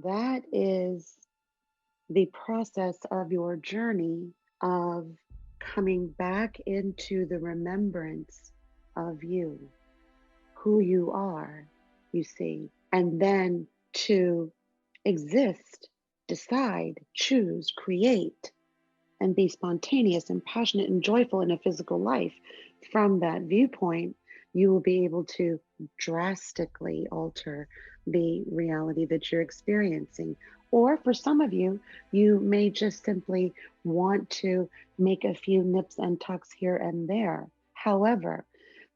That is the process of your journey of coming back into the remembrance of you, who you are, you see, and then to exist, decide, choose, create, and be spontaneous and passionate and joyful in a physical life. From that viewpoint, you will be able to drastically alter the reality that you're experiencing. Or for some of you, you may just simply want to make a few nips and tucks here and there. However,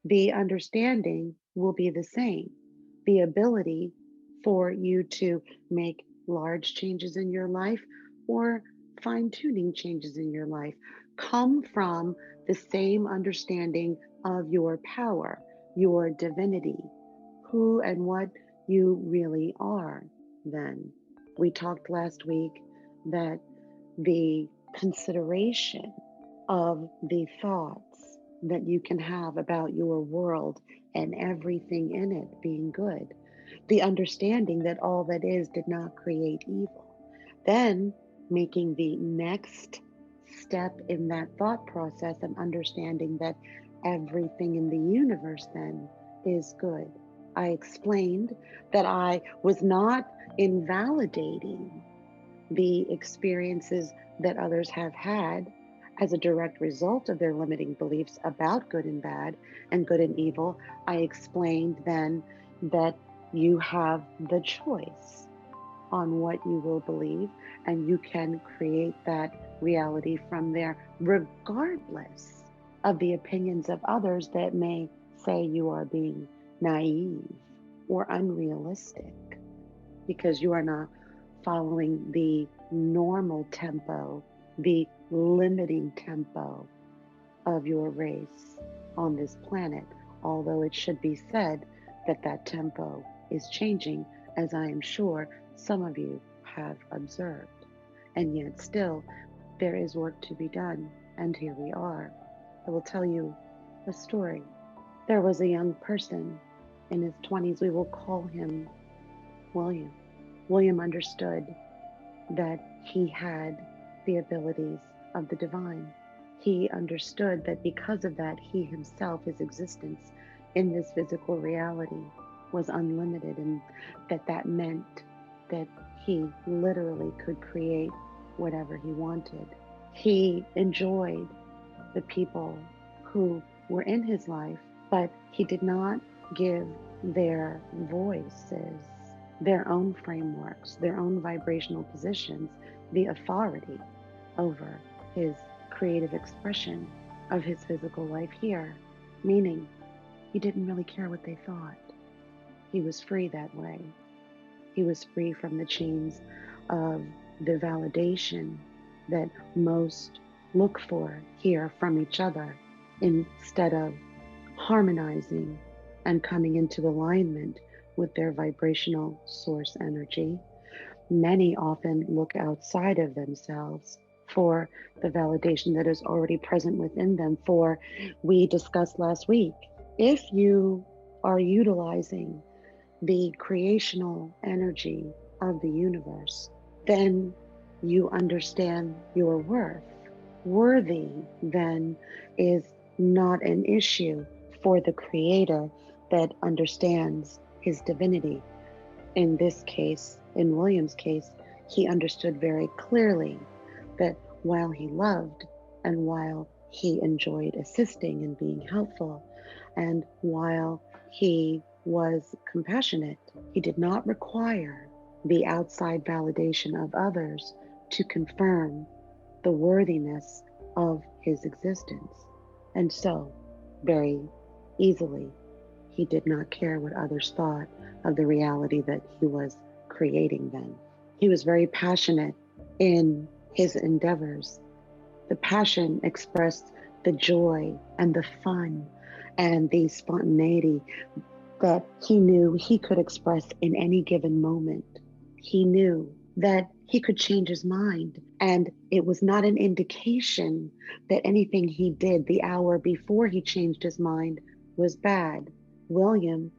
the understanding will be the same. The ability for you to make large changes in your life or fine tuning changes in your life come from the same understanding of your power, your divinity, who and what you really are. Then we talked last week that the consideration of the thoughts that you can have about your world and everything in it being good, the understanding that all that is did not create evil, then making the next step in that thought process and understanding that everything in the universe then is good. I explained that I was not invalidating the experiences that others have had as a direct result of their limiting beliefs about good and bad and good and evil. I explained then that you have the choice on what you will believe, and you can create that reality from there, regardless of the opinions of others that may say you are being naive or unrealistic because you are not following the normal tempo, the limiting tempo of your race on this planet. Although it should be said that that tempo is changing, as I am sure some of you have observed. And yet, still, there is work to be done, and here we are. I will tell you a story. There was a young person in his 20s, we will call him William. William understood that he had the abilities of the divine. He understood that because of that, he himself, his existence in this physical reality was unlimited, and that meant that he literally could create whatever he wanted. He enjoyed the people who were in his life, but he did not give their voices, their own frameworks, their own vibrational positions, the authority over his creative expression of his physical life here, meaning he didn't really care what they thought. He was free that way. He was free from the chains of the validation that most look for here from each other instead of harmonizing and coming into alignment with their vibrational source energy. Many often look outside of themselves for the validation that is already present within them. For we discussed last week, if you are utilizing the creational energy of the universe, then you understand your worth. Worthy then is not an issue for the creator that understands his divinity. In this case, in William's case, he understood very clearly that while he loved and while he enjoyed assisting and being helpful, and while he was compassionate, he did not require the outside validation of others to confirm the worthiness of his existence. And so, very easily, he did not care what others thought of the reality that he was creating then. He was very passionate in his endeavors. The passion expressed the joy and the fun and the spontaneity that he knew he could express in any given moment. He knew that he could change his mind, and it was not an indication that anything he did the hour before he changed his mind was bad. William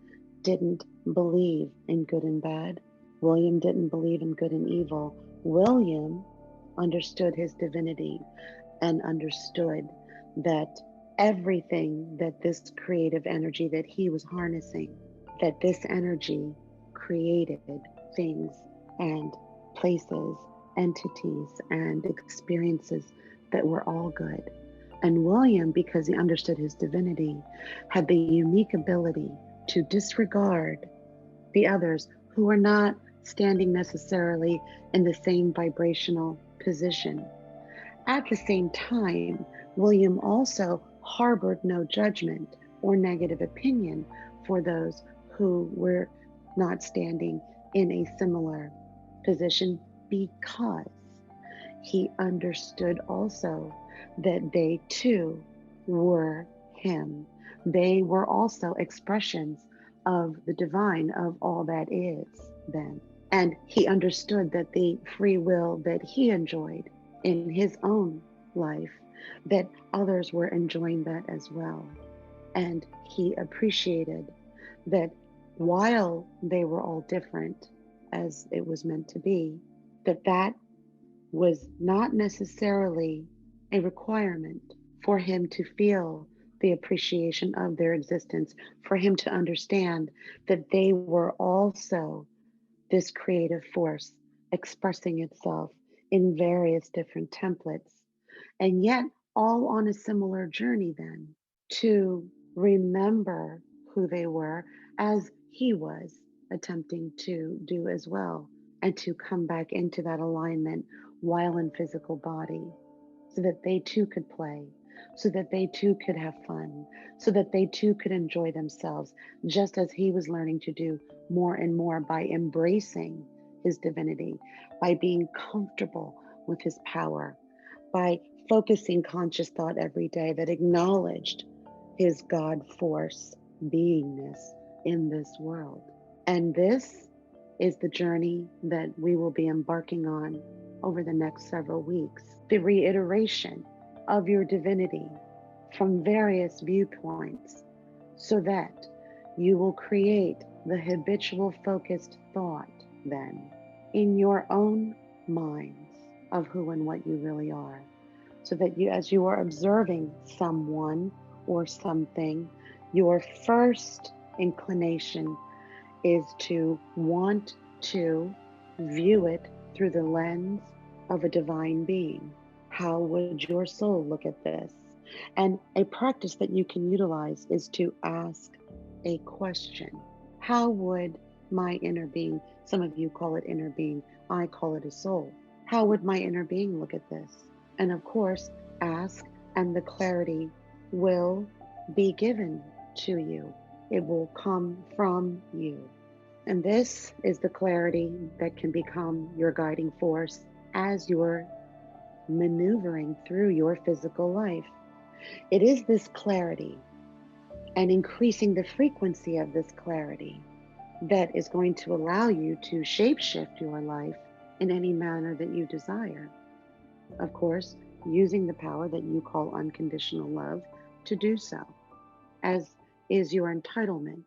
didn't believe in good and bad. William didn't believe in good and evil. William understood his divinity and understood that everything that this creative energy that he was harnessing, that this energy created things and places, entities, and experiences that were all good. And William, because he understood his divinity, had the unique ability to disregard the others who were not standing necessarily in the same vibrational position. At the same time, William also harbored no judgment or negative opinion for those who were not standing in a similar position because he understood also that they too were him. They were also expressions of the divine, of all that is then. And he understood that the free will that he enjoyed in his own life, that others were enjoying that as well. And he appreciated that while they were all different, as it was meant to be, that was not necessarily a requirement for him to feel the appreciation of their existence, for him to understand that they were also this creative force expressing itself in various different templates, and yet all on a similar journey then to remember who they were as he was attempting to do as well, and to come back into that alignment while in physical body so that they too could play, so that they too could have fun, so that they too could enjoy themselves, just as he was learning to do more and more by embracing his divinity, by being comfortable with his power, by focusing conscious thought every day that acknowledged his God force beingness in this world. And this is the journey that we will be embarking on over the next several weeks. The reiteration of your divinity from various viewpoints so that you will create the habitual focused thought then in your own minds of who and what you really are. So that you, as you are observing someone or something, your first inclination is to want to view it through the lens of a divine being. How would your soul look at this? And a practice that you can utilize is to ask a question. How would my inner being, some of you call it inner being, I call it a soul. How would my inner being look at this? And of course, ask, and the clarity will be given to you. It will come from you. And this is the clarity that can become your guiding force as you're maneuvering through your physical life. It is this clarity and increasing the frequency of this clarity that is going to allow you to shapeshift your life in any manner that you desire. Of course, using the power that you call unconditional love to do so, as is your entitlement